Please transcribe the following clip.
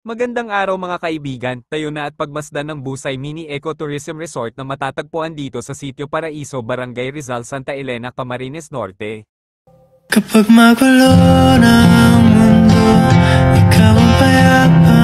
Magandang araw mga kaibigan, tayo na at pagmasdan ng Busay Mini Ecotourism Resort na matatagpuan dito sa Sitio Paraiso, Barangay Rizal, Santa Elena, Camarines Norte. Kapag magulo na ang mundo, ikaw ang payapa.